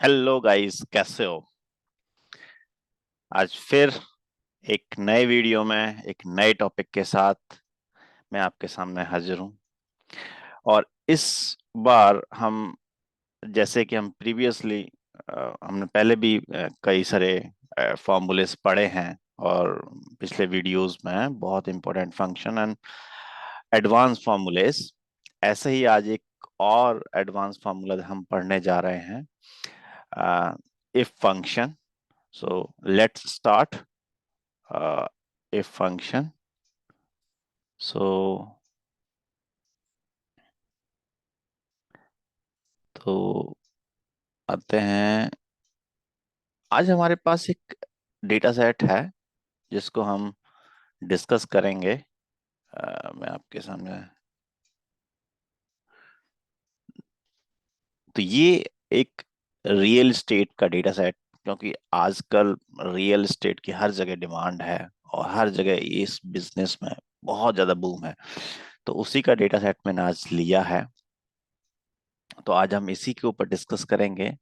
Hello guys, कैसे हो? आज फिर एक नए वीडियो में एक नए टॉपिक के साथ मैं आपके सामने हाजिर हूं। और इस बार हम, जैसे कि हम प्रीवियसली हमने पहले भी कई सारे फॉर्मूलेस पढ़े हैं, और पिछले वीडियोस में बहुत important function and advance formulas, ऐसे ही आज एक और एडवांस फार्मूला हम पढ़ने जा रहे हैं, if function. So let's start if function. So तो आते हैं। आज हमारे पास एक डेटा सेट है जिसको हम डिस्कस करेंगे। मैं आपके सामने, तो ये एक रियल स्टेट का डेटा सेट, क्योंकि आजकल रियल स्टेट की हर जगह डिमांड है और हर जगह इस बिजनेस में बहुत ज्यादा बूम है। तो उसी का डेटा सेट मैंने आज लिया है। तो आज हम इसी के ऊपर डिस्कस करेंगे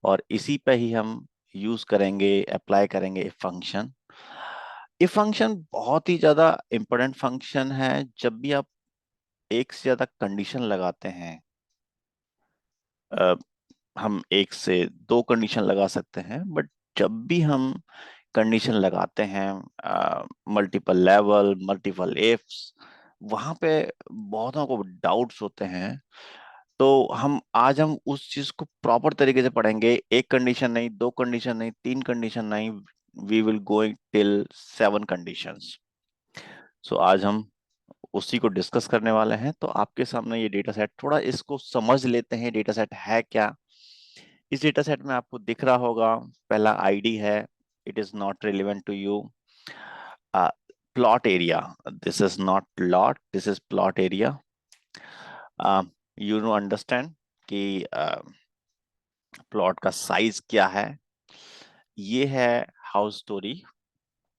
और इसी पे ही हम यूज करेंगे, अप्लाई करेंगे फंक्शन। ये फंक्शन बहुत ही ज्यादा इंपॉर्टेंट फंक्शन है। जब भी आप एक से ज्यादा कंडीशन लगाते हैं, अ, हम एक से दो कंडीशन लगा सकते हैं, बट जब भी हम कंडीशन लगाते हैं, मल्टीपल लेवल, मल्टीपल इफ्स, वहां पे बहुतों को डाउट्स होते हैं। तो हम उस चीज को प्रॉपर तरीके से पढ़ेंगे। एक कंडीशन नहीं, दो कंडीशन नहीं, तीन कंडीशन नहीं, we will going till 7 conditions. So आज हम उसी को डिस्कस करने वाले हैं। तो आपके सामने ये डेटा सेट, थोड़ा इसको समझ लेते हैं डेटा सेट है क्या। इस डेटा सेट में आपको दिख रहा होगा, पहला आईडी है, it is not relevant to you. Plot area, this is not lot, this is plot area. You know understand कि प्लॉट का साइज क्या है। ये है हाउस स्टोरी,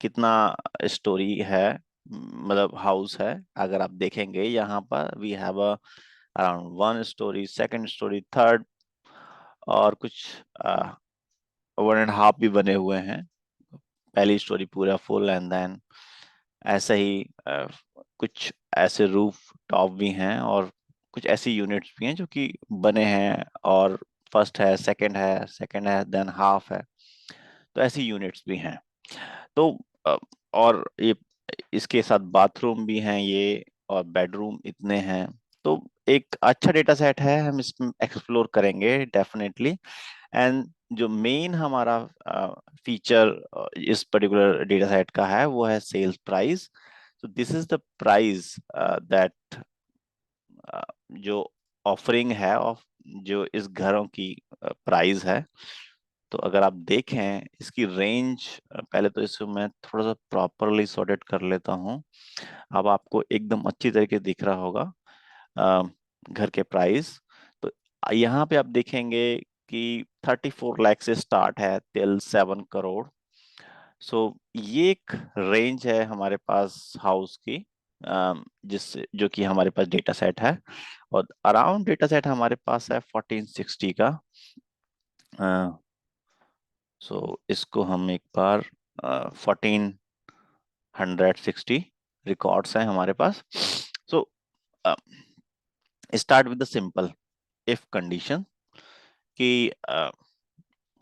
कितना स्टोरी है, मतलब हाउस है। अगर आप देखेंगे यहाँ पर we have around 1 storey, second storey, third, और कुछ 1.5 भी बने हुए हैं। पहली स्टोरी पूरा फुल, एंड देन ऐसे ही कुछ ऐसे रूफ टॉप भी हैं, और कुछ ऐसी यूनिट्स भी हैं जो कि बने हैं, और फर्स्ट है, सेकंड है, देन हाफ है। तो ऐसी यूनिट्स भी हैं। तो अ, और ये इसके साथ बाथरूम भी हैं ये, और बेडरूम इतने हैं। तो एक अच्छा डेटा सेट है, हम इसमें एक्सप्लोर करेंगे डेफिनेटली। एंड जो मेन हमारा फीचर इस पर्टिकुलर डेटा सेट का है, वो है सेल्स प्राइस। तो this is the price that, जो ऑफरिंग है ऑफ, जो इस घरों की प्राइस है। तो अगर आप देखें इसकी रेंज, पहले तो इसको मैं थोड़ा सा प्रॉपरली सॉर्टेड कर लेता हूँ। अब आपको एकदम अच्छी तरीके से दिख रहा होगा अ, घर के प्राइस। तो यहाँ पे आप देखेंगे कि 34 लाख से स्टार्ट है टिल 7 करोड़। सो ये एक रेंज है हमारे पास हाउस की, जिस जो कि हमारे पास डेटा सेट है। और अराउंड डेटा सेट हमारे पास है 1460 का। सो इसको हम एक बार, 1460 रिकॉर्ड्स हैं हमारे पास। So start with the simple if condition, कि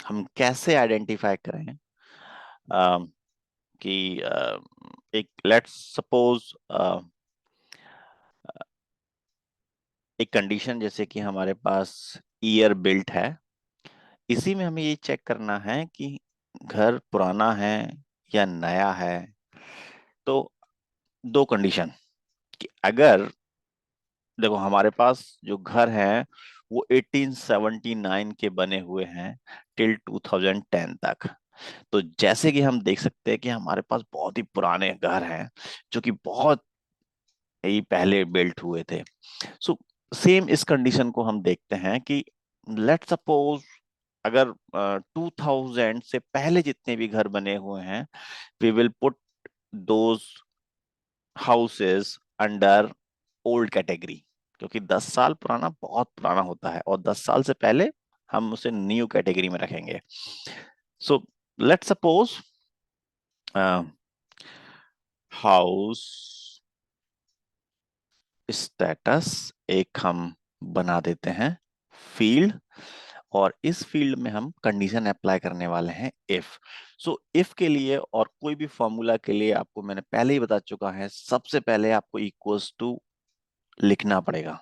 हम कैसे आइडेंटिफाई करें कि एक लेट्स सपोज एक कंडीशन, जैसे कि हमारे पास ईयर बिल्ट है। इसी में हमें ये चेक करना है कि घर पुराना है या नया है। तो दो कंडीशन, कि अगर देखो हमारे पास जो घर है वो 1879 के बने हुए हैं टिल 2010 तक। तो जैसे कि हम देख सकते हैं कि हमारे पास बहुत ही पुराने घर हैं जो कि बहुत ही पहले बिल्ट हुए थे। सो सेम इस कंडीशन को हम देखते हैं कि लेट सपोज, अगर 2000 से पहले जितने भी घर बने हुए हैं, we will put those houses under old category, क्योंकि 10 साल पुराना बहुत पुराना होता है, और 10 साल से पहले हम उसे न्यू कैटेगरी में रखेंगे। सो लेट्स सपोज हाउस स्टेटस एक हम बना देते हैं फील्ड, और इस फील्ड में हम कंडीशन अप्लाई करने वाले हैं इफ। सो इफ के लिए और कोई भी फॉर्मूला के लिए आपको मैंने पहले ही बता चुका है, सबसे पहले आपको इक्वल्स टू लिखना पड़ेगा।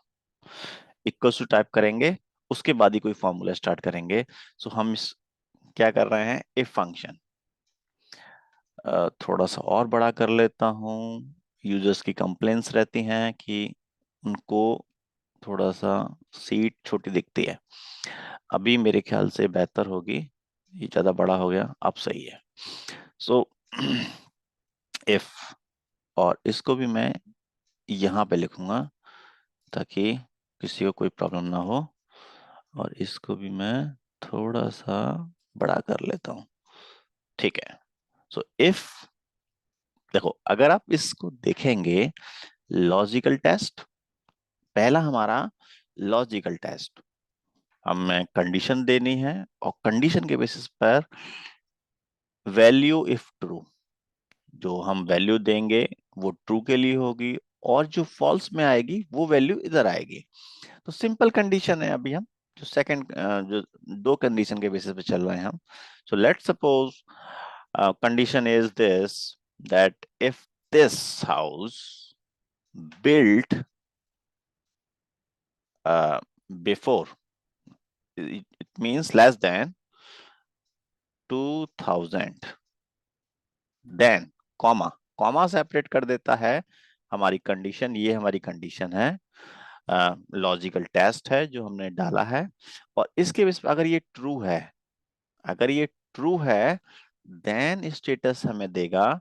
इक्वल्स टू टाइप करेंगे, उसके बाद ही कोई फॉर्मूला स्टार्ट करेंगे। सो हम इस क्या कर रहे हैं, इफ फंक्शन थोड़ा सा और बड़ा कर लेता हूँ। यूजर्स की कंप्लेंट्स रहती हैं कि उनको थोड़ा सा सीट छोटी दिखती है। अभी मेरे ख्याल से बेहतर होगी, ये ज्यादा बड़ा हो गया, अब सही है। सो इफ, और इसको भी मैं यहाँ पे लिखूंगा ताकि किसी को कोई प्रॉब्लम ना हो, और इसको भी मैं थोड़ा सा बड़ा कर लेता हूँ। ठीक है। सो इफ, देखो अगर आप इसको देखेंगे, लॉजिकल टेस्ट, पहला हमारा लॉजिकल टेस्ट, हमें कंडीशन देनी है और कंडीशन के बेसिस पर वैल्यू इफ ट्रू, जो हम वैल्यू देंगे वो ट्रू के लिए होगी, और जो फॉल्स में आएगी वो वैल्यू इधर आएगी। तो सिंपल कंडीशन है। अभी हम जो सेकंड, जो दो कंडीशन के बेसिस पे चल रहे हैं हम। So let's suppose condition is this, that if this house built before, it means less than 2000, then comma, comma separate कर देता है हमारी कंडीशन। ये हमारी कंडीशन है, लॉजिकल टेस्ट है जो हमने डाला है, और इसके बेस पर अगर ये ट्रू है, अगर ये ट्रू है, देन स्टेटस हमें देगा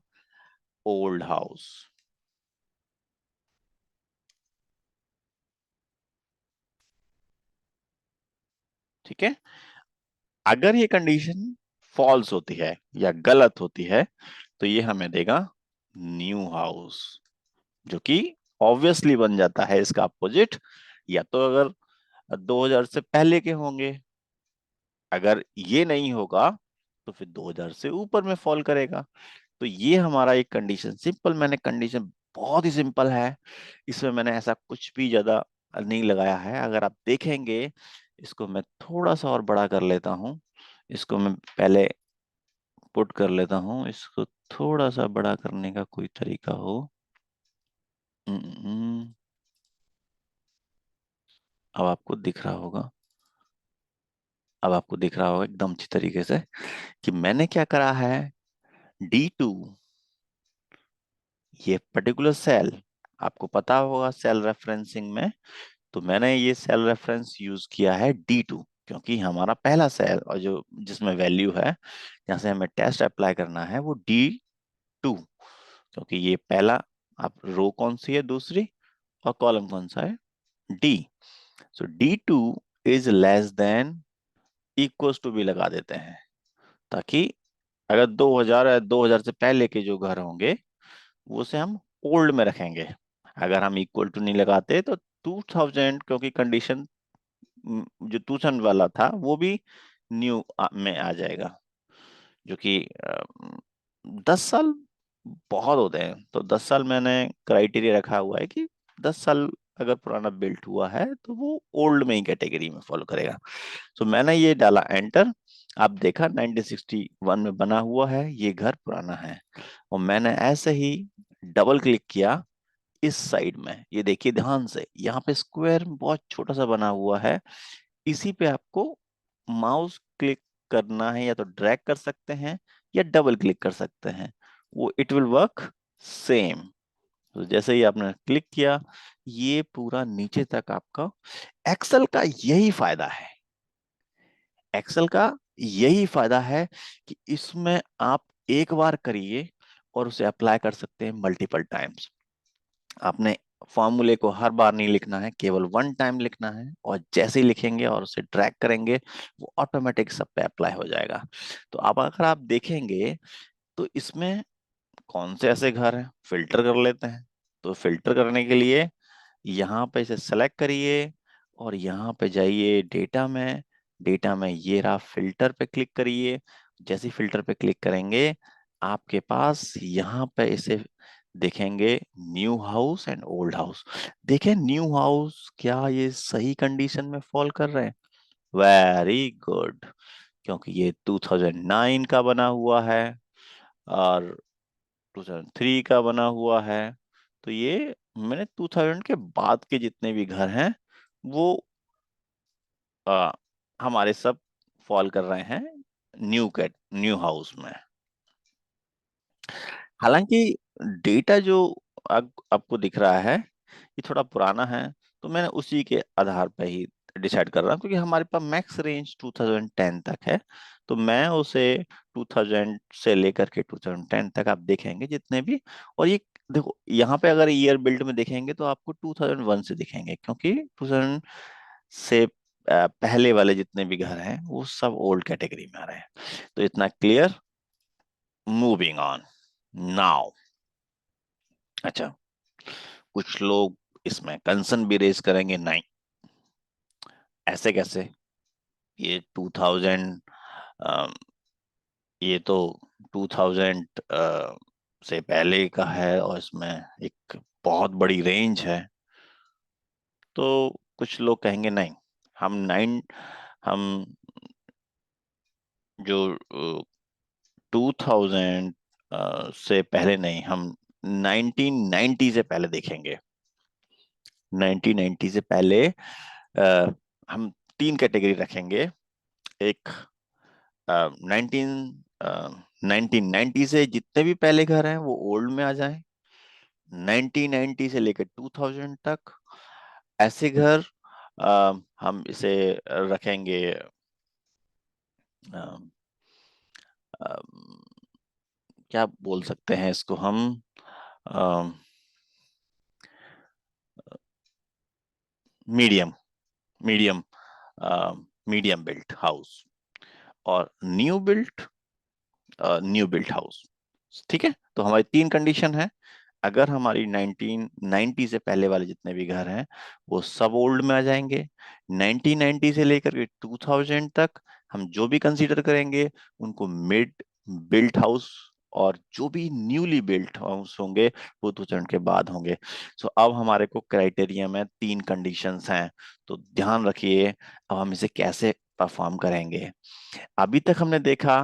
ओल्ड हाउस। ठीक है। अगर ये कंडीशन फॉल्स होती है या गलत होती है, तो ये हमें देगा न्यू हाउस, जो कि ऑब्वियसली बन जाता है इसका अपोजिट। या तो अगर 2000 से पहले के होंगे, अगर ये नहीं होगा तो फिर 2000 से ऊपर में फॉल करेगा। तो ये हमारा एक कंडीशन, सिंपल, मैंने कंडीशन बहुत ही सिंपल है, इसमें मैंने ऐसा कुछ भी ज्यादा नहीं लगाया है। अगर आप देखेंगे, इसको मैं थोड़ा सा और बड़ा कर लेता हूँ, इसको मैं पहले पुट कर लेता हूँ, इसको थोड़ा सा बड़ा करने का कोई तरीका हो। हम्म, अब आपको दिख रहा होगा, अब आपको दिख रहा होगा एकदम अच्छी तरीके से कि मैंने क्या करा है। D2, ये पर्टिकुलर सेल, आपको पता होगा सेल रेफरेंसिंग में, तो मैंने ये सेल रेफरेंस यूज किया है D2, क्योंकि हमारा पहला सेल और जो जिसमें वैल्यू है, जहाँ से हमें टेस्ट अप्लाई करना है, वो D2, क्योंकि ये पहला, आप रो कौन सी है दूसरी, और कॉलम कौन सा है, D। So D2 is less than equals to भी लगा देते हैं, ताकि अगर 2000 या 2000 से पहले के जो घर होंगे वो से हम ओल्ड में रखेंगे। अगर हम इक्वल टू नहीं लगाते तो 2000, क्योंकि कंडीशन जो 2000 वाला था वो भी न्यू में आ जाएगा, जो कि 10 साल बहुत होते हैं। तो 10 साल मैंने क्राइटेरिया रखा हुआ है कि 10 साल अगर पुराना बिल्ट हुआ है तो वो ओल्ड में ही कैटेगरी में फॉलो करेगा। तो मैंने ये डाला एंटर, आप देखा 1961 में बना हुआ है, ये घर पुराना है। और मैंने ऐसे ही डबल क्लिक किया इस साइड में, ये देखिए ध्यान से, यहाँ पे स्क्वायर बहुत छोटा सा बना हुआ है, इसी पे आपको माउस क्लिक करना है, या तो ड्रैग कर सकते हैं या डबल क्लिक कर सकते हैं, वो इट विल वर्क सेम। तो जैसे ही आपने क्लिक किया, ये पूरा नीचे तक आपका, एक्सेल का यही फायदा है, एक्सेल का यही फायदा है कि इसमें आप एक बार करिए और उसे अप्लाई कर सकते हैं मल्टीपल टाइम्स। आपने फॉर्मूले को हर बार नहीं लिखना है, केवल वन टाइम लिखना है, और जैसे ही लिखेंगे और उसे ड्रैग करेंगे, वो ऑटोमेटिक सब पे अप्लाई हो जाएगा। तो अब अगर आप देखेंगे, तो इसमें कौन से ऐसे घर हैं, फिल्टर कर लेते हैं। तो फिल्टर करने के लिए यहाँ पे इसे सेलेक्ट करिए, और यहाँ पे जाइए डेटा में, डेटा में ये रहा, फिल्टर पे क्लिक करिए। जैसे फिल्टर पे क्लिक करेंगे आपके पास यहाँ पे इसे देखेंगे new house and old house. देखें न्यू हाउस क्या ये सही कंडीशन में फॉल कर रहे हैं? वेरी गुड, क्योंकि ये 2009 का बना हुआ है और 2003 का बना हुआ है। तो ये मैंने 2000 के बाद के जितने भी घर हैं वो आ, हमारे सब फॉल कर रहे हैं न्यू हाउस में। हालांकि डेटा जो आपको दिख रहा है ये थोड़ा पुराना है, तो मैंने उसी के आधार पर ही डिसाइड कर रहा हूँ, क्योंकि हमारे पास मैक्स रेंज 2010 तक है। तो मैं उसे 2000 से लेकर के 2010 तक आप देखेंगे जितने भी। और ये देखो यहाँ पे अगर ईयर बिल्ड में देखेंगे तो आपको 2001 से दिखेंगे, क्योंकि 2000 से पहले वाले जितने भी घर हैं वो सब ओल्ड कैटेगरी में आ रहे हैं। तो इतना क्लियर। Moving on now. अच्छा, कुछ लोग इसमें कंसर्न भी रेज करेंगे, नहीं ऐसे कैसे, ये 2000, ये तो 2000 से पहले का है और इसमें एक बहुत बड़ी रेंज है। तो कुछ लोग कहेंगे नहीं, हम जो 2000 से पहले नहीं, हम 1990 से पहले देखेंगे। 1990 से पहले हम तीन कैटेगरी रखेंगे। एक 1990 से जितने भी पहले घर हैं वो ओल्ड में आ जाएं। 1990 से लेकर 2000 तक ऐसे घर हम इसे रखेंगे, अ, अ, क्या बोल सकते हैं इसको हम, medium medium medium built house. और न्यू बिल्ट हाउस। ठीक है, तो हमारी तीन कंडीशन है। अगर हमारी 1990 से पहले वाले जितने भी घर हैं वो सब ओल्ड में आ जाएंगे। 1990 से लेकर के 2000 तक हम जो भी कंसीडर करेंगे उनको मिड बिल्ट हाउस, और जो भी न्यूली बिल्ट हाउस होंगे वो 2000 के बाद होंगे। सो अब हमारे को क्राइटेरिया में तीन कंडीशंस हैं, तो ध्यान रखिए अब हम इसे कैसे परफॉर्म करेंगे। अभी तक हमने देखा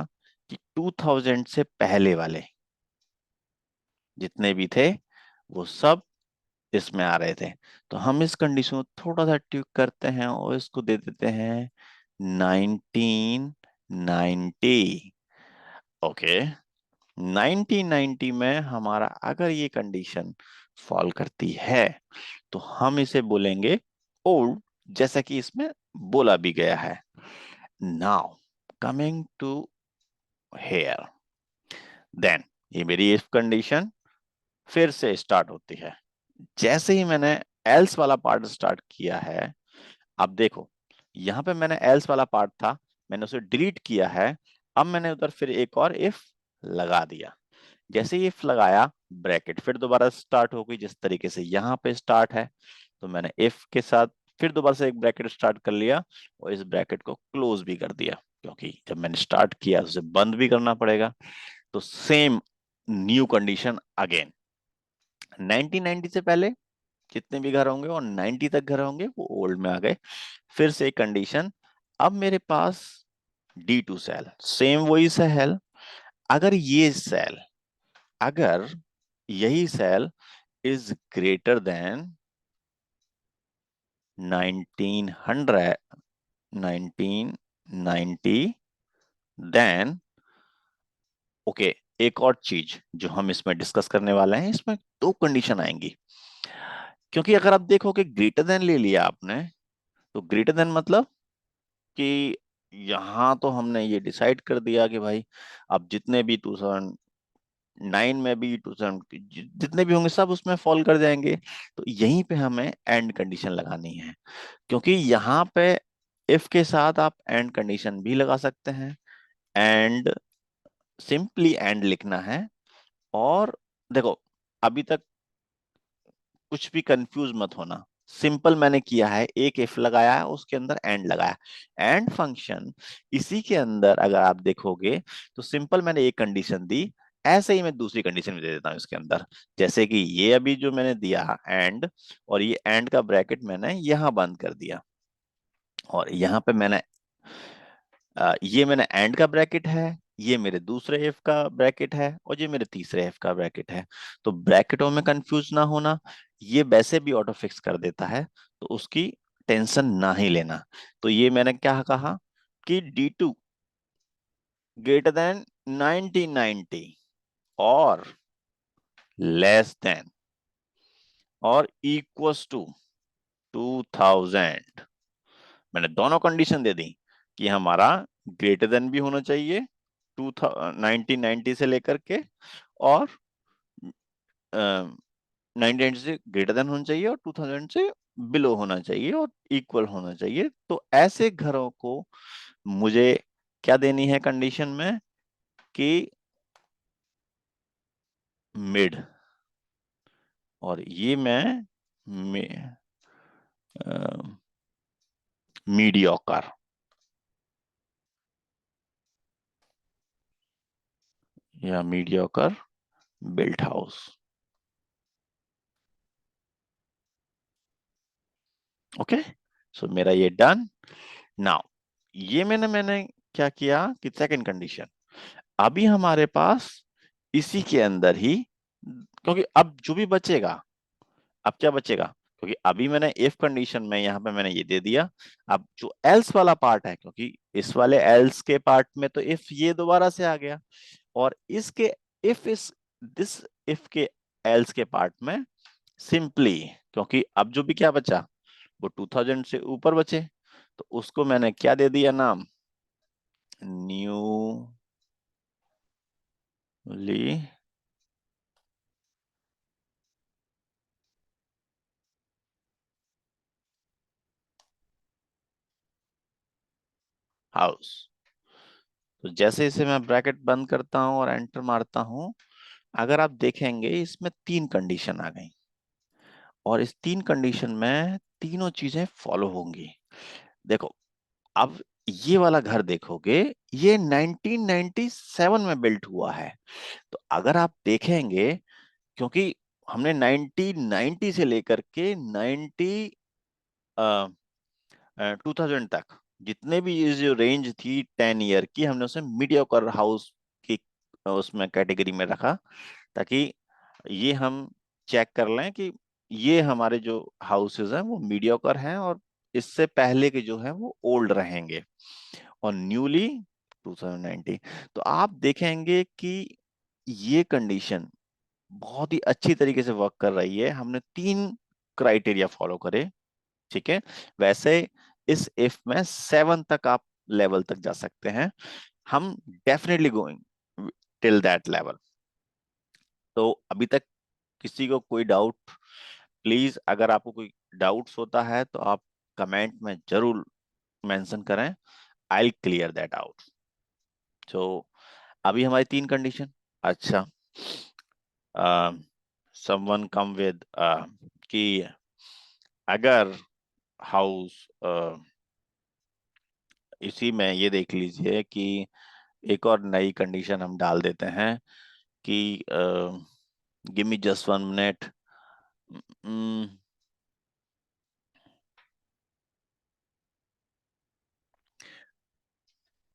कि 2000 से पहले वाले जितने भी थे वो सब इसमें आ रहे थे। तो हम इस कंडीशन को थोड़ा सा ट्यूक करते हैं और इसको दे देते हैं 1990। ओके, 1990 में हमारा अगर ये कंडीशन फॉल करती है तो हम इसे बोलेंगे ओल्ड, जैसा कि इसमें बोला भी गया है। Now coming to here, then ये मेरी इफ कंडीशन फिर से स्टार्ट होती है। जैसे ही मैंने एल्स वाला पार्ट स्टार्ट किया है, अब देखो यहाँ पे मैंने एल्स वाला पार्ट था, मैंने उसे डिलीट किया है। अब मैंने उधर फिर एक और इफ लगा दिया। जैसे ही इफ लगाया ब्रैकेट फिर दोबारा स्टार्ट हो गई, जिस तरीके से यहाँ पे स्टार्ट है। तो मैंने इफ के साथ फिर दोबारा से एक ब्रैकेट स्टार्ट कर लिया और इस ब्रैकेट को क्लोज भी कर दिया, क्योंकि जब मैंने स्टार्ट किया उसे बंद भी करना पड़ेगा। तो सेम न्यू कंडीशन अगेन, 1990 से पहले जितने भी घर होंगे और 90 तक घर होंगे वो ओल्ड में आ गए। फिर से एक कंडीशन, अब मेरे पास D2 सेल, सेम वही सेल, अगर ये सेल, अगर यही cell is greater than 1900, 1990, then okay. एक और चीज जो हम इसमें डिस्कस करने वाले हैं, इसमें दो कंडीशन आएंगी। क्योंकि अगर आप देखोगे ग्रेटर देन ले लिया आपने, तो ग्रेटर देन मतलब कि यहाँ तो हमने ये डिसाइड कर दिया कि भाई अब जितने भी 2009 में भी 2000 जितने भी होंगे सब उसमें फॉल कर जाएंगे। तो यहीं पे हमें एंड कंडीशन लगानी है, क्योंकि यहाँ पे इफ के साथ आप एंड कंडीशन भी लगा सकते हैं। एंड सिंपली एंड लिखना है। और देखो, अभी तक कुछ भी कंफ्यूज मत होना, सिंपल मैंने किया है, एक इफ लगाया है, उसके अंदर एंड लगाया। एंड फंक्शन, इसी के अंदर अगर आप देखोगे तो सिंपल मैंने एक कंडीशन दी, ऐसे ही मैं दूसरी कंडीशन भी दे देता हूँ इसके अंदर। जैसे कि ये अभी जो मैंने दिया एंड, और ये एंड का ब्रैकेट मैंने यहां बंद कर दिया, और यहाँ पे मैंने ये मैंने एंड का ब्रैकेट है, ये मेरे दूसरे एफ का ब्रैकेट है, और ये मेरे तीसरे एफ का ब्रैकेट है। तो ब्रैकेटों में कंफ्यूज ना होना, ये वैसे भी ऑटो फिक्स कर देता है, तो उसकी टेंशन ना ही लेना। तो ये मैंने क्या कहा कि D2 ग्रेटर देन 1990, और लेस देन और इक्वल्स टू 2000। मैंने दोनों कंडीशन दे दी कि हमारा ग्रेटर देन भी होना चाहिए 1990 से लेकर के, और 1990 से ग्रेटर देन होना चाहिए, और 2000 से बिलो होना चाहिए, और इक्वल होना चाहिए। तो ऐसे घरों को मुझे क्या देनी है कंडीशन में कि मिड, और ये मैं मीडियोकर या मीडियोकर बिल्ट हाउस। ओके, सो मेरा ये डन। नाउ ये मैंने क्या किया कि सेकंड कंडीशन, अभी हमारे पास इसी के अंदर ही, क्योंकि अब जो भी बचेगा, अब क्या बचेगा, क्योंकि अभी मैंने इफ कंडीशन में यहाँ पे मैंने ये दे दिया। अब जो एल्स वाला पार्ट है, क्योंकि इस वाले एल्स के पार्ट में तो इफ ये दोबारा से आ गया, और इसके इफ इस दिस इफ के एल्स के पार्ट में सिंपली, क्योंकि अब जो भी क्या बचा वो 2000 से ऊपर बचे, तो उसको मैंने क्या दे दिया नाम, न्यूली हाउस। तो जैसे इसे मैं ब्रैकेट बंद करता हूं और एंटर मारता हूं, अगर आप देखेंगे इसमें तीन कंडीशन आ गई, और इस तीन कंडीशन में तीनों चीजें फॉलो होंगी। देखो, अब ये वाला घर देखोगे, ये 1997 में बिल्ट हुआ है। तो अगर आप देखेंगे, क्योंकि हमने 1990 से लेकर के 2000 तक जितने भी ये जो रेंज थी 10 ईयर की, हमने उसे मीडियोकर हाउस की उसमें कैटेगरी में रखा, ताकि ये हम चेक कर लें कि ये हमारे जो हाउसेज हैं वो मीडियोकर हैं, और इससे पहले के जो हैं वो ओल्ड रहेंगे, और न्यूली 2090। तो आप देखेंगे कि ये कंडीशन बहुत ही अच्छी तरीके से वर्क कर रही है। हमने तीन क्राइटेरिया फॉलो करे, ठीक है। वैसे इस इफ में 7 तक आप लेवल तक जा सकते हैं, हम definitely going till that level. तो अभी तक किसी को कोई डाउट, प्लीज अगर आपको कोई डाउट्स होता है तो आप कमेंट में जरूर मेंशन करें, आई क्लियर दैट आउट। तो अभी हमारी तीन कंडीशन। अच्छा, समवन कम विद कि अगर हाउस, इसी में ये देख लीजिए कि एक और नई कंडीशन हम डाल देते हैं कि गिव मी जस्ट 1 मिनट।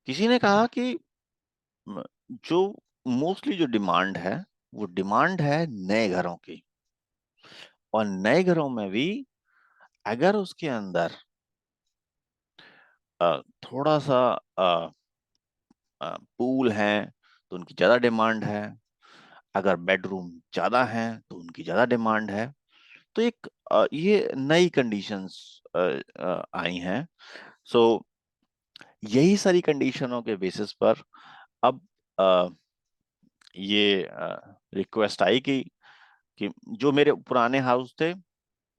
किसी ने कहा कि म, जो मोस्टली जो डिमांड है वो डिमांड है नए घरों की, और नए घरों में भी अगर उसके अंदर थोड़ा सा पूल है तो उनकी ज्यादा डिमांड है, अगर बेडरूम ज्यादा है तो उनकी ज्यादा डिमांड है। तो एक ये नई कंडीशंस आई हैं। सो यही सारी कंडीशनों के बेसिस पर अब अ, ये रिक्वेस्ट आई कि जो मेरे पुराने हाउस थे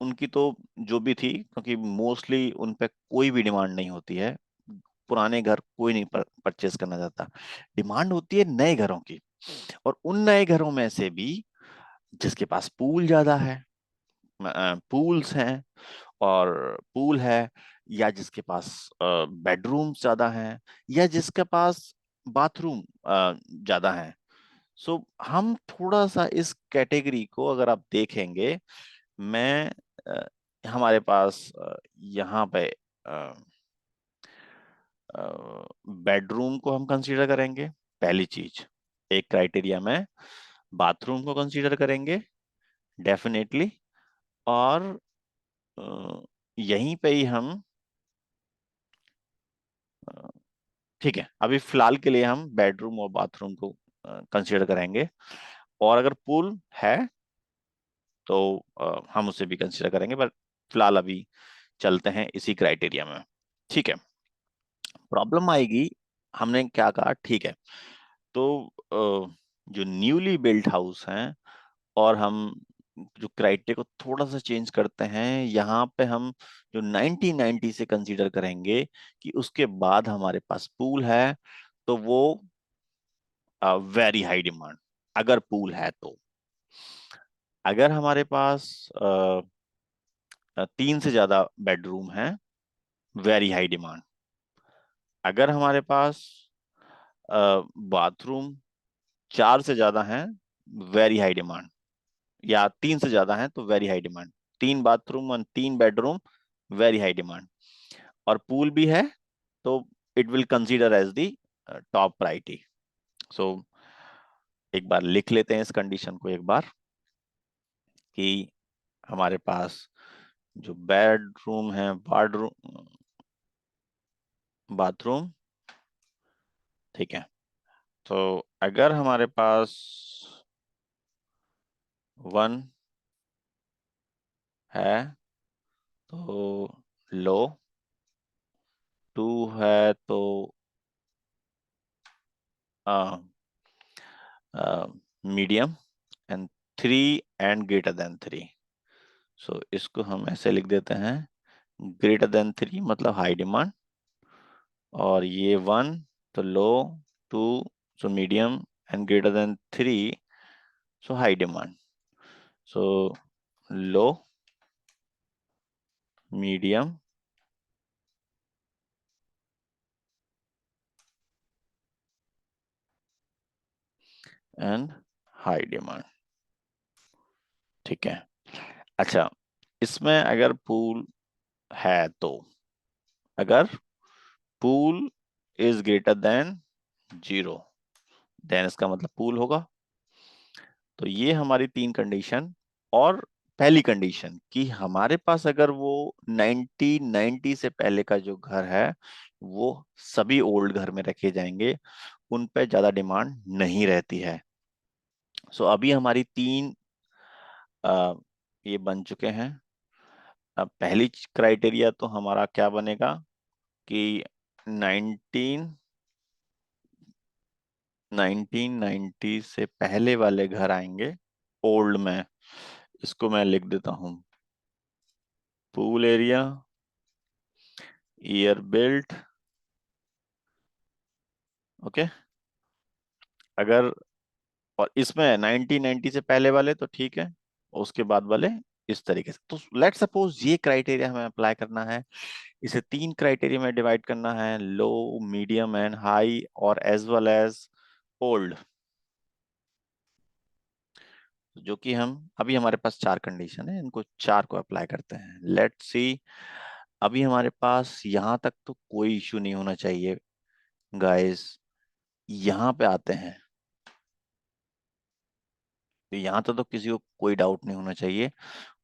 उनकी तो जो भी थी, क्योंकि मोस्टली उन पे कोई भी डिमांड नहीं होती है, पुराने घर कोई नहीं परचेस करना चाहता, डिमांड होती है नए घरों की। और उन नए घरों में से भी जिसके पास पूल ज्यादा है, पूल्स हैं, और पूल है, या जिसके पास बेडरूम ज्यादा हैं, या जिसके पास बाथरूम ज्यादा हैं। सो हम थोड़ा सा इस कैटेगरी को अगर आप देखेंगे, मैं हमारे पास यहाँ पे बेडरूम को हम कंसीडर करेंगे पहली चीज, एक क्राइटेरिया में बाथरूम को कंसीडर करेंगे डेफिनेटली। और अ, यहीं पे ही हम अ, ठीक है, अभी फिलहाल के लिए हम बेडरूम और बाथरूम को कंसीडर करेंगे। और अगर पूल है तो हम उसे भी कंसीडर करेंगे, पर फिलहाल अभी चलते हैं इसी क्राइटेरिया में। ठीक है। प्रॉब्लम आएगी, हमने क्या कहा, ठीक है, तो जो न्यूली बिल्ट हाउस हैं, और हम जो क्राइटेरिया को थोड़ा सा चेंज करते हैं, यहाँ पे हम जो 1990 से कंसीडर करेंगे कि उसके बाद हमारे पास पूल है, तो वो वेरी हाई डिमांड, अगर पूल है तो। अगर हमारे पास 3 से ज्यादा बेडरूम है, वेरी हाई डिमांड। अगर हमारे पास बाथरूम 4 से ज्यादा है, वेरी हाई डिमांड। या 3 से ज्यादा है तो वेरी हाई डिमांड। 3 बाथरूम और 3 बेडरूम, वेरी हाई डिमांड। और पूल भी है तो it will consider as the top priority. So एक बार लिख लेते हैं इस कंडीशन को एक बार, कि हमारे पास जो बेडरूम है, बाथरूम, बाथरूम, ठीक है, तो अगर हमारे पास 1 है तो लो, 2 है तो medium, and 3 and greater than 3। सो इसको हम ऐसे लिख देते हैं, ग्रेटर देन 3 मतलब हाई डिमांड, और ये 1 तो low, 2 so medium, and greater than 3 so high demand. So low, medium, and high demand. ठीक है। अच्छा, इसमें अगर पूल है तो, अगर pool is greater than 0, then इसका मतलब पूल होगा। तो ये हमारी 3 कंडीशन। और पहली कंडीशन कि हमारे पास अगर वो 1990 से पहले का जो घर है, वो सभी ओल्ड घर में रखे जाएंगे, उन पे ज्यादा डिमांड नहीं रहती है। सो अभी हमारी 3 ये बन चुके हैं। अब पहली क्राइटेरिया तो हमारा क्या बनेगा कि 19 1990 से पहले वाले घर आएंगे ओल्ड में। इसको मैं लिख देता हूँ, pool area, year built, okay. अगर, और इसमें 1990 से पहले वाले तो ठीक है, और उसके बाद वाले इस तरीके से। तो लेट सपोज ये क्राइटेरिया हमें अप्लाई करना है, इसे 3 क्राइटेरिया में डिवाइड करना है, लो, मीडियम एंड हाई, और एज वेल एज ओल्ड। जो कि हम अभी, हमारे पास 4 कंडीशन है, इनको 4 को अप्लाई करते हैं। लेट्स सी, अभी हमारे पास यहाँ तक तो कोई इश्यू नहीं होना चाहिए गाइस। यहाँ पे आते हैं, तो यहाँ तो किसी को कोई डाउट नहीं होना चाहिए।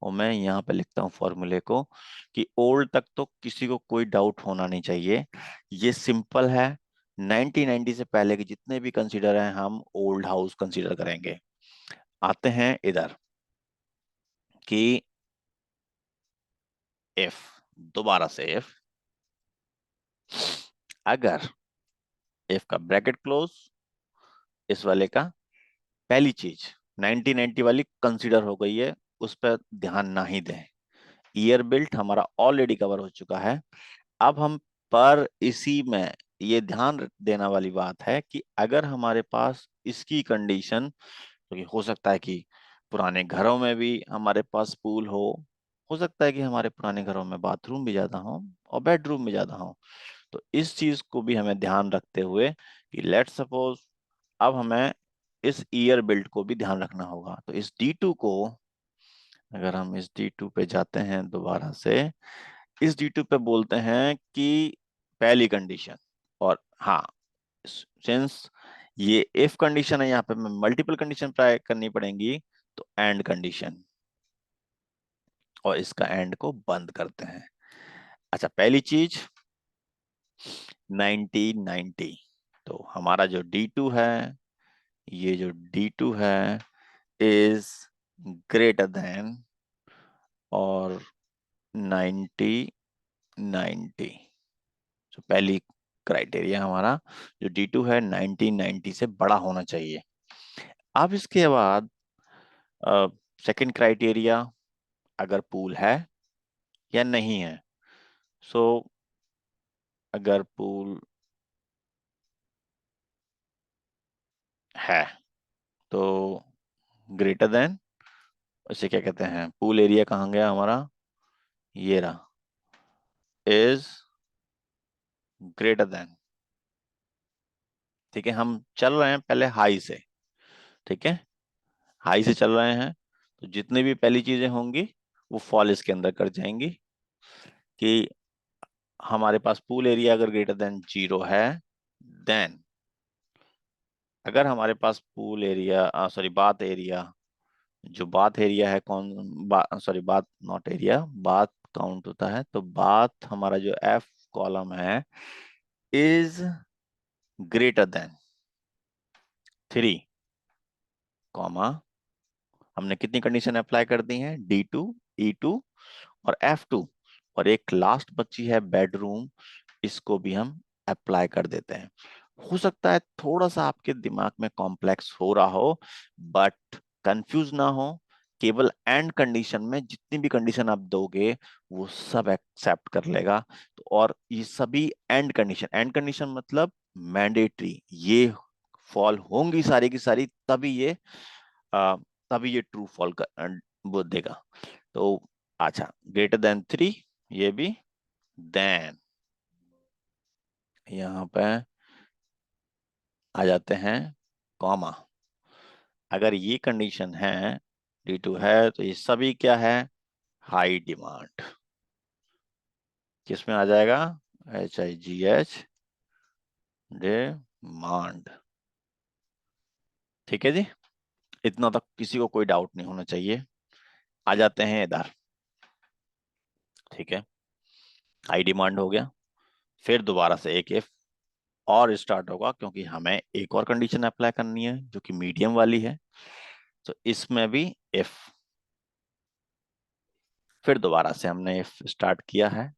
और मैं यहाँ पे लिखता हूँ फॉर्मूले को, कि ओल्ड तक तो किसी को कोई डाउट होना नहीं चाहिए। ये सिंपल है, 1990 से पहले के जितने भी कंसीडर हैं, हम ओल्ड हाउस कंसीडर करेंगे। आते हैं इधर, कि इफ, दोबारा से इफ, अगर, इफ का ब्रैकेट क्लोज, इस वाले का, पहली चीज 1990 वाली कंसीडर हो गई है, उस पर ध्यान ना ही दें। ईयर बिल्ट हमारा ऑलरेडी कवर हो चुका है। अब हम पर इसी में ये ध्यान देना वाली बात है कि अगर हमारे पास इसकी कंडीशन, क्योंकि हो सकता है कि पुराने घरों में भी हमारे पास पूल हो, हो सकता है कि हमारे पुराने घरों में बाथरूम भी ज्यादा हो और बेडरूम भी ज्यादा हो। तो इस चीज को भी हमें ध्यान रखते हुए कि लेट सपोज अब हमें इस ईयर बिल्ट को भी ध्यान रखना होगा। तो इस D2 को, अगर हम इस D2 पे जाते हैं दोबारा से, इस D2 पे बोलते हैं कि पहली कंडीशन। और हाँ, सिंस ये इफ कंडीशन है, यहाँ पे हमें मल्टीपल कंडीशन ट्राई करनी पड़ेंगी। तो एंड कंडीशन, और इसका एंड को बंद करते हैं। अच्छा, पहली चीज 1990। तो हमारा जो D2 है, ये जो D2 है इज ग्रेटर देन और 1990। तो पहली क्राइटेरिया हमारा जो D2 है 1990 से बड़ा होना चाहिए। अब इसके बाद सेकंड क्राइटेरिया, अगर पूल है या नहीं है। सो अगर पूल है तो ग्रेटर देन, इसे क्या कहते हैं, पूल एरिया कहाँ गया हमारा, ये रहा, इज ग्रेटर देन। ठीक है, हम चल रहे हैं पहले हाई से। ठीक है, हाई से चल रहे हैं, तो जितनी भी पहली चीजें होंगी वो फॉल इसके अंदर कर जाएंगी। कि हमारे पास पूल एरिया अगर ग्रेटर देन 0 है, देन अगर हमारे पास pool area, sorry bath area, जो बाथ एरिया है sorry bath not area, bath count होता है, तो बाथ हमारा जो F कॉलम है इज ग्रेटर देन 3, कॉमा, हमने कितनी कंडीशन अप्लाई कर दी है, D2, E2 और F2, और एक लास्ट बची है बेडरूम, इसको भी हम अप्लाई कर देते हैं। हो सकता है थोड़ा सा आपके दिमाग में कॉम्प्लेक्स हो रहा हो, बट कंफ्यूज ना हो। केवल एंड कंडीशन में जितनी भी कंडीशन आप दोगे वो सब एक्सेप्ट कर लेगा। तो और ये सभी एंड कंडीशन मतलब मैंडेटरी, ये फॉल होंगी सारी की सारी, आ, तभी ये ट्रू फॉल का वो देगा। तो अच्छा, ग्रेटर देन 3, ये भी, देन यहाँ पे आ जाते हैं कॉमा। अगर ये कंडीशन है, D2 है, तो ये सभी क्या है, हाई डिमांड। किसमें आ जाएगा, HIGH डिमांड। ठीक है जी, इतना तक किसी को कोई डाउट नहीं होना चाहिए। आ जाते हैं इधर। ठीक है, हाई डिमांड हो गया, फिर दोबारा से एक इफ और स्टार्ट होगा, क्योंकि हमें एक और कंडीशन अप्लाई करनी है जो कि मीडियम वाली है। तो इसमें भी इफ, फिर दोबारा से हमने इफ स्टार्ट किया है।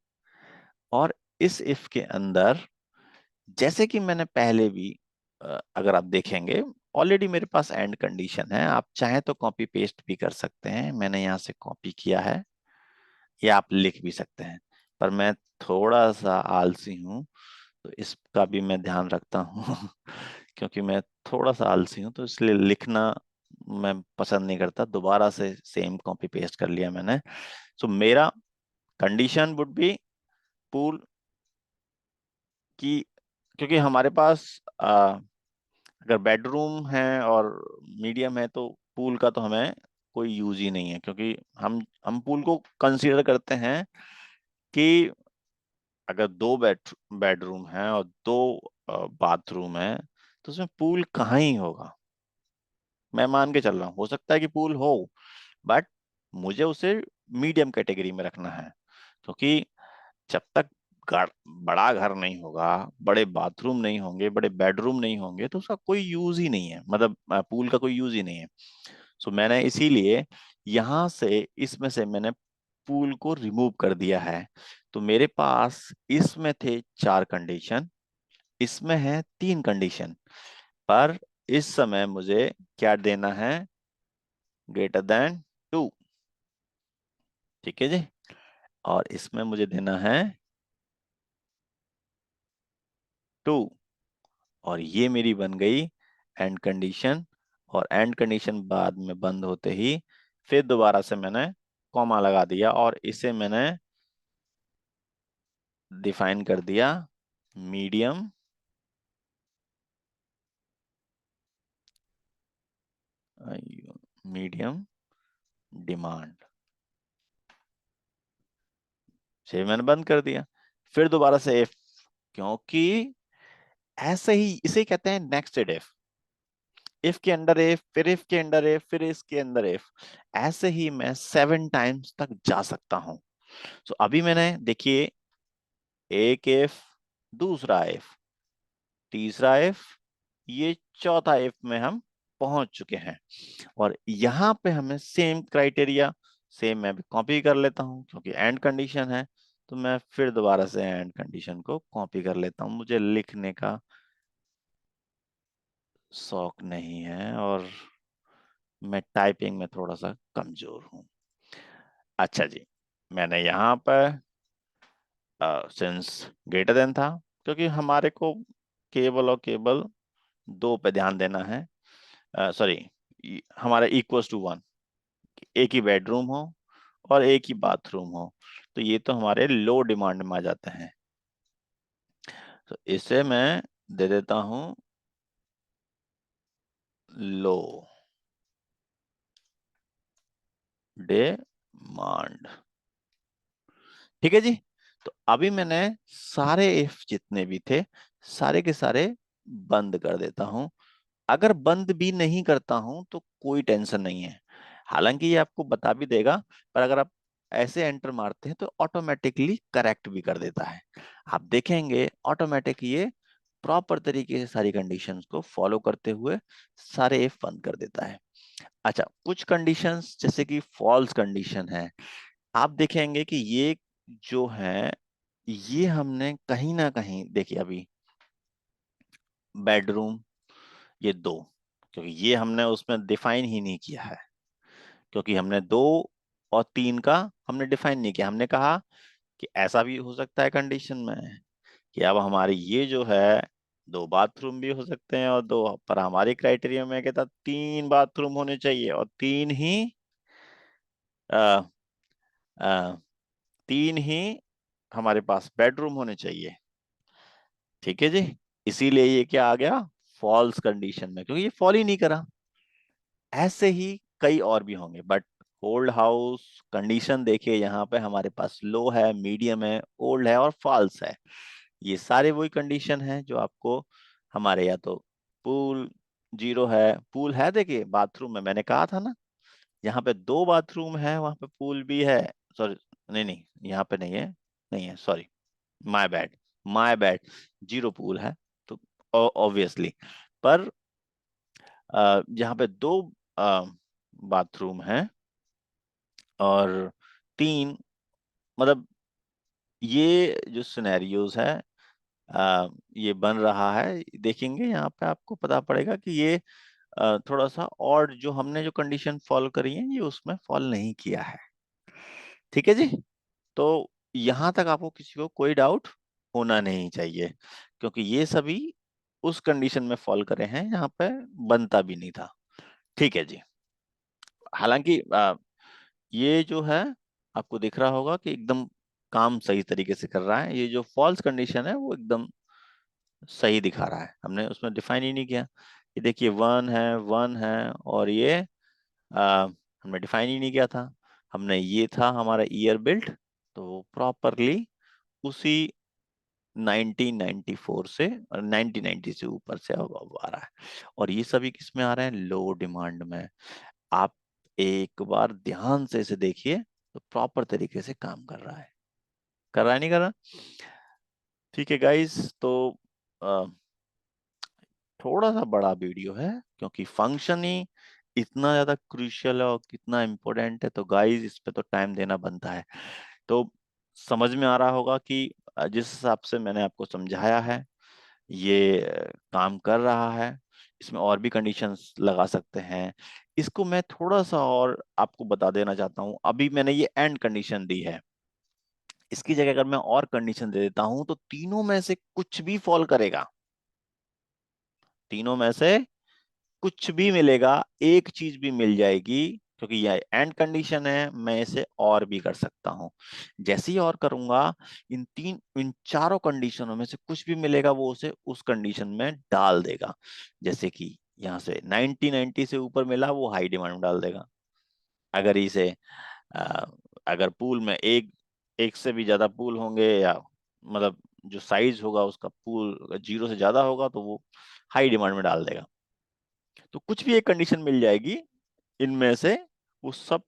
और इस इफ के अंदर, जैसे कि मैंने पहले भी, अगर आप देखेंगे, ऑलरेडी मेरे पास एंड कंडीशन है, आप चाहें तो कॉपी पेस्ट भी कर सकते हैं, मैंने यहाँ से कॉपी किया है, या आप लिख भी सकते हैं। पर मैं थोड़ा सा आलसी हूँ, तो इसका भी मैं ध्यान रखता हूँ क्योंकि मैं थोड़ा सा आलसी हूँ, तो इसलिए लिखना मैं पसंद नहीं करता। दोबारा से सेम कॉपी पेस्ट कर लिया मैंने। सो मेरा कंडीशन वुड बी पूल की, क्योंकि हमारे पास अगर बेडरूम है और मीडियम है, तो पूल का तो हमें कोई यूज ही नहीं है, क्योंकि हम पूल को कंसीडर करते हैं कि अगर दो बेडरूम है और दो बाथरूम है, तो उसमें पूल कहाँ ही होगा। मैं मान के चल रहा हूँ, हो सकता है कि पूल हो, बट मुझे उसे मीडियम कैटेगरी में रखना है। क्योंकि जब तक बड़ा घर नहीं होगा, बड़े बाथरूम नहीं होंगे, बड़े बेडरूम नहीं होंगे, तो उसका कोई यूज ही नहीं है, मतलब पूल का कोई यूज ही नहीं है। सो मैंने इसीलिए यहाँ से, इसमें से मैंने पूल को रिमूव कर दिया है। तो मेरे पास इसमें थे 4 कंडीशन, इसमें है 3 कंडीशन, पर इस समय मुझे क्या देना है, ग्रेटर देन 2। ठीक है जी, और इसमें मुझे देना है 2, और ये मेरी बन गई एंड कंडीशन। और एंड कंडीशन बाद में बंद होते ही फिर दोबारा से मैंने कॉमा लगा दिया और इसे मैंने डिफाइन कर दिया मीडियम मीडियम डिमांड से मैंने बंद कर दिया। फिर दोबारा से इफ, क्योंकि ऐसे ही इसे कहते हैं नेक्स्टेड इफ के अंडर इफ, फिर इफ के अंडर इफ, फिर इसके अंदर इफ, ऐसे ही मैं 7 टाइम्स तक जा सकता हूं। तो अभी मैंने देखिए, एक इफ, दूसरा इफ, तीसरा इफ, ये चौथा इफ में हम पहुंच चुके हैं। और यहाँ पे हमें सेम क्राइटेरिया, सेम मैं भी कॉपी कर लेता हूँ क्योंकि एंड कंडीशन है। तो मैं फिर दोबारा से एंड कंडीशन को कॉपी कर लेता हूँ, मुझे लिखने का शौक नहीं है और मैं टाइपिंग में थोड़ा सा कमजोर हूँ। अच्छा जी, मैंने यहाँ पर सिंस ग्रेटर देन था, क्योंकि हमारे को केवल और केवल दो पे ध्यान देना है। सॉरी, हमारा इक्वल्स टू वन, एक ही बेडरूम हो और एक ही बाथरूम हो, तो ये तो हमारे लो डिमांड में आ जाते हैं। तो इसे मैं दे देता हूं लो डिमांड। ठीक है जी। तो अभी मैंने सारे इफ जितने भी थे सारे के सारे बंद कर देता हूं। अगर बंद भी नहीं करता हूं तो कोई टेंशन नहीं है, हालांकि ये आपको बता भी देगा, पर अगर आप ऐसे एंटर मारते हैं तो ऑटोमेटिकली करेक्ट भी कर देता है। आप देखेंगे ऑटोमेटिक ये प्रॉपर तरीके से सारी कंडीशंस को फॉलो करते हुए सारे इफ बंद कर देता है। अच्छा, कुछ कंडीशंस जैसे कि फॉल्स कंडीशन है, आप देखेंगे कि ये जो है, ये हमने कहीं ना कहीं देखिए, अभी बेडरूम ये दो, क्योंकि ये हमने उसमें डिफाइन ही नहीं किया है, क्योंकि हमने दो और तीन का हमने डिफाइन नहीं किया। हमने कहा कि ऐसा भी हो सकता है कंडीशन में कि अब हमारी ये जो है दो बाथरूम भी हो सकते हैं और दो, पर हमारी क्राइटेरिया में कहता 3 बाथरूम होने चाहिए और आ, आ, तीन ही हमारे पास बेडरूम होने चाहिए। ठीक है जी, इसीलिए ये क्या आ गया, फॉल्स कंडीशन में, क्योंकि ये फॉल ही नहीं करा। ऐसे ही कई और भी होंगे, बट ओल्ड हाउस कंडीशन देखिए, यहाँ पे हमारे पास लो है, मीडियम है, ओल्ड है और फॉल्स है। ये सारे वही कंडीशन है जो आपको हमारे, या तो पूल जीरो है, पूल है, देखिए बाथरूम में मैंने कहा था ना, यहाँ पे 2 बाथरूम है, वहां पे पूल भी है। सॉरी, नहीं नहीं, यहाँ पे नहीं है, नहीं है, sorry, my bad, my bad, zero pool है। तो ऑब्वियसली, पर यहाँ पे 2 बाथरूम है और तीन, मतलब ये जो सिनेरियोज है, ये बन रहा है, देखेंगे यहाँ पे आपको पता पड़ेगा कि ये थोड़ा सा, और जो हमने जो कंडीशन फॉलो करी है ये उसमें फॉलो नहीं किया है। ठीक है जी। तो यहाँ तक आपको किसी को कोई डाउट होना नहीं चाहिए, क्योंकि ये सभी उस कंडीशन में फॉलो करे हैं यहाँ पे बनता भी नहीं था। ठीक है जी। हालांकि ये जो है, आपको दिख रहा होगा कि एकदम काम सही तरीके से कर रहा है। ये जो फॉल्स कंडीशन है वो एकदम सही दिखा रहा है, हमने उसमें डिफाइन ही नहीं किया। ये देखिए, वन है और ये हमने डिफाइन ही नहीं किया था। हमने, ये था हमारा ईयर बिल्ट, तो प्रॉपरली उसी 1994 से और 1990 से ऊपर से अब आ रहा है। और ये सभी किस में आ रहे हैं, लो डिमांड में। आप एक बार ध्यान से इसे देखिए, तो प्रॉपर तरीके से काम कर रहा है, कर रहा है, नहीं कर रहा। ठीक है गाइस, तो अ, थोड़ा सा बड़ा वीडियो है, क्योंकि फंक्शन ही इतना ज्यादा क्रूशियल है और कितना इम्पोर्टेंट है, तो गाइस इस पे तो टाइम देना बनता है। तो समझ में आ रहा होगा कि जिस हिसाब से मैंने आपको समझाया है, ये काम कर रहा है। इसमें और भी कंडीशंस लगा सकते हैं। इसको मैं थोड़ा सा और आपको बता देना चाहता हूँ, अभी मैंने ये एंड कंडीशन दी है, इसकी जगह अगर मैं और कंडीशन दे देता हूं तो तीनों में से कुछ भी फॉल करेगा, तीनों में से कुछ भी मिलेगा, एक चीज भी मिल जाएगी क्योंकि यह एंड कंडीशन है, मैं इसे और भी कर सकता हूं। जैसे ही और करूंगा, इन चारों कंडीशनों में से कुछ भी मिलेगा वो उसे उस कंडीशन में डाल देगा। जैसे कि यहाँ से 90 से ऊपर मिला, वो हाई डिमांड में डाल देगा। अगर इसे अ, अगर पूल में एक एक से भी ज्यादा पूल होंगे, या मतलब जो साइज होगा उसका पूल 0 से ज्यादा होगा, तो वो हाई डिमांड में डाल देगा। तो कुछ भी एक कंडीशन मिल जाएगी इनमें से, वो सब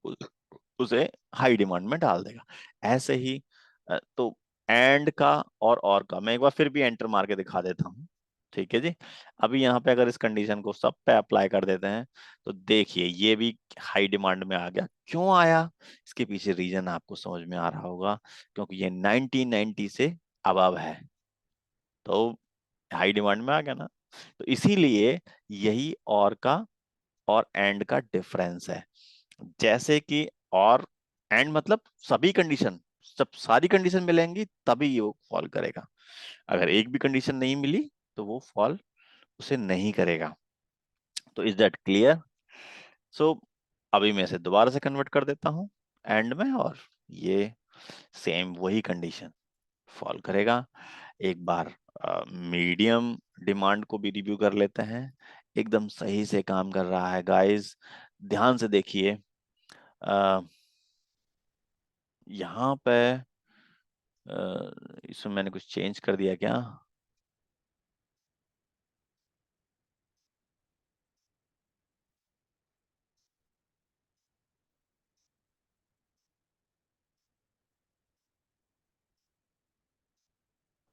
उसे हाई डिमांड में डाल देगा। ऐसे ही तो एंड का और का मैं एक बार फिर भी एंटर मार के दिखा देता हूँ। ठीक है जी। अभी यहाँ पे अगर इस कंडीशन को सब पे अप्लाई कर देते हैं, तो देखिए ये भी हाई डिमांड में आ गया। क्यों आया? इसके पीछे रीजन आपको समझ में आ रहा होगा, क्योंकि ये 1990 से अबव है, तो हाई डिमांड में आ गया ना। तो इसीलिए यही और एंड का डिफरेंस है। जैसे कि और एंड मतलब सभी कंडीशन, सब सारी कंडीशन मिलेंगी तभी ये वो फॉल करेगा। अगर एक भी कंडीशन नहीं मिली तो वो फॉल उसे नहीं करेगा। तो इज दैट क्लियर? सो अभी मैं इसे दोबारा से कन्वर्ट कर देता हूँ एंड में, और ये सेम वही कंडीशन फॉल करेगा। एक बार मीडियम डिमांड को भी रिव्यू कर लेते हैं। एकदम सही से काम कर रहा है गाइस, ध्यान से देखिए। अ, यहाँ पे इसमें मैंने कुछ चेंज कर दिया क्या?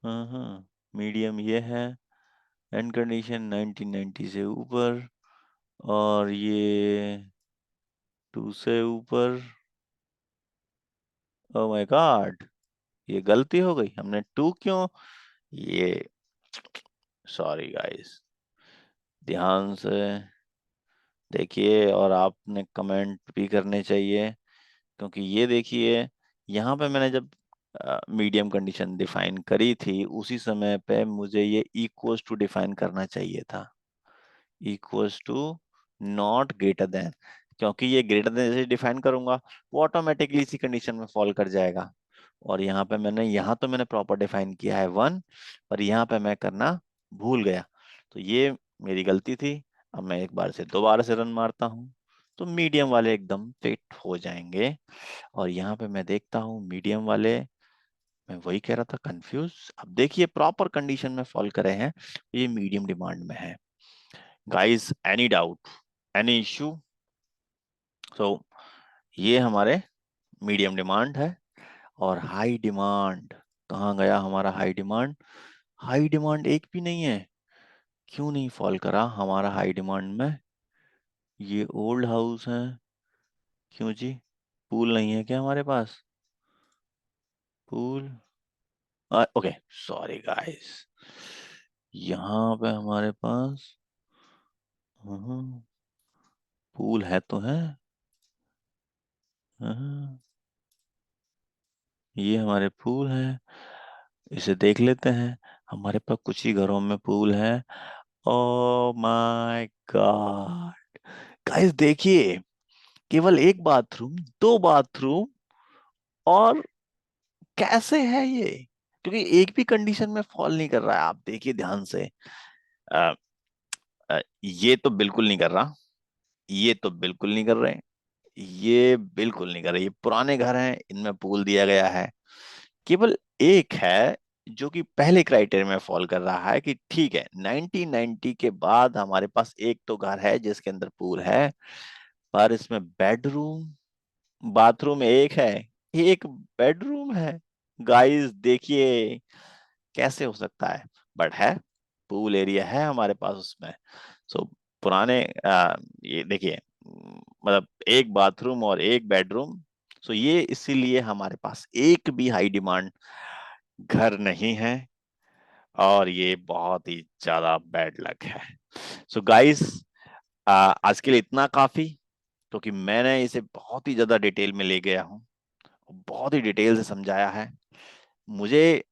हाँ हाँ, मीडियम ये है, एंड कंडीशन 1990 से ऊपर, और ये 2 से ऊपर। ओ माय गॉड, ये गलती हो गई, हमने 2 क्यों? ये सॉरी गाइस, ध्यान से देखिए, और आपने कमेंट भी करने चाहिए, क्योंकि ये देखिए यहाँ पे मैंने जब मीडियम कंडीशन डिफाइन करी थी, उसी समय पे मुझे ये इक्वल्स टू डिफाइन करना चाहिए था। Equals to, not greater than, क्योंकि ये ग्रेटर देन जैसे डिफाइन करूंगा वो ऑटोमेटिकली इसी कंडीशन में फॉल कर जाएगा। और यहाँ पे यहाँ तो मैंने प्रॉपर डिफाइन किया है 1, पर यहाँ पे मैं करना भूल गया। तो ये मेरी गलती थी। अब मैं एक बार से दोबारा से रन मारता हूँ, तो मीडियम वाले एकदम फिट हो जाएंगे। और यहाँ पे मैं देखता हूँ मीडियम वाले, मैं वही कह रहा था कंफ्यूज। अब देखिए प्रॉपर कंडीशन में फॉल करे हैं, ये मीडियम डिमांड में है। Guys any doubt, any issue? So ये हमारे मीडियम डिमांड है। और हाई डिमांड, कहाँ गया हमारा हाई डिमांड? हाई डिमांड एक भी नहीं है। क्यों नहीं फॉल करा हमारा हाई डिमांड में? ये ओल्ड हाउस है। क्यों जी? पूल नहीं है क्या हमारे पास? पूल, ओके, सॉरी गाइस, यहाँ पे हमारे पास पूल है तो है। हाँ, ये हमारे पूल है, इसे देख लेते हैं। हमारे पास कुछ ही घरों में पूल है। ओ माय गॉड गाइस, देखिए केवल एक बाथरूम, 2 बाथरूम, और कैसे है ये? क्योंकि एक भी कंडीशन में फॉल नहीं कर रहा है। आप देखिए ध्यान से, अ, ये तो बिल्कुल नहीं कर रहा, ये तो बिल्कुल नहीं कर रहे, ये बिल्कुल नहीं कर रहे। ये पुराने घर हैं, इनमें पूल दिया गया है। केवल एक है जो कि पहले क्राइटेरिया में फॉल कर रहा है, कि ठीक है 1990 के बाद हमारे पास एक तो घर है जिसके अंदर पूल है, पर इसमें बेडरूम, बाथरूम एक है, एक बेडरूम है। गाइस देखिए कैसे हो सकता है? बट है, पूल एरिया है हमारे पास उसमें। सो पुराने ये देखिए, मतलब एक बाथरूम और एक बेडरूम। सो ये इसीलिए हमारे पास एक भी हाई डिमांड घर नहीं है, और ये बहुत ही ज्यादा बैड लक है। सो गाइस, आज के लिए इतना काफी, क्योंकि मैंने इसे बहुत ही ज्यादा डिटेल में ले गया हूँ, बहुत ही डिटेल से समझाया है। मुझे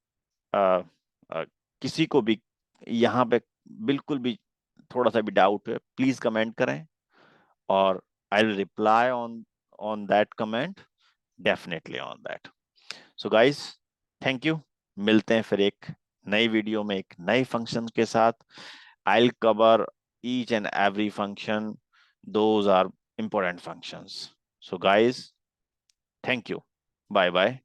आ, आ, किसी को भी यहाँ पे बिल्कुल भी थोड़ा सा भी डाउट है, प्लीज कमेंट करें। और I'll reply on that comment, definitely on that. So guys, thank you. मिलते हैं फिर एक नई वीडियो में एक नए फंक्शन के साथ। I'll cover each and every function. Those are important functions. So guys, thank you. Bye bye.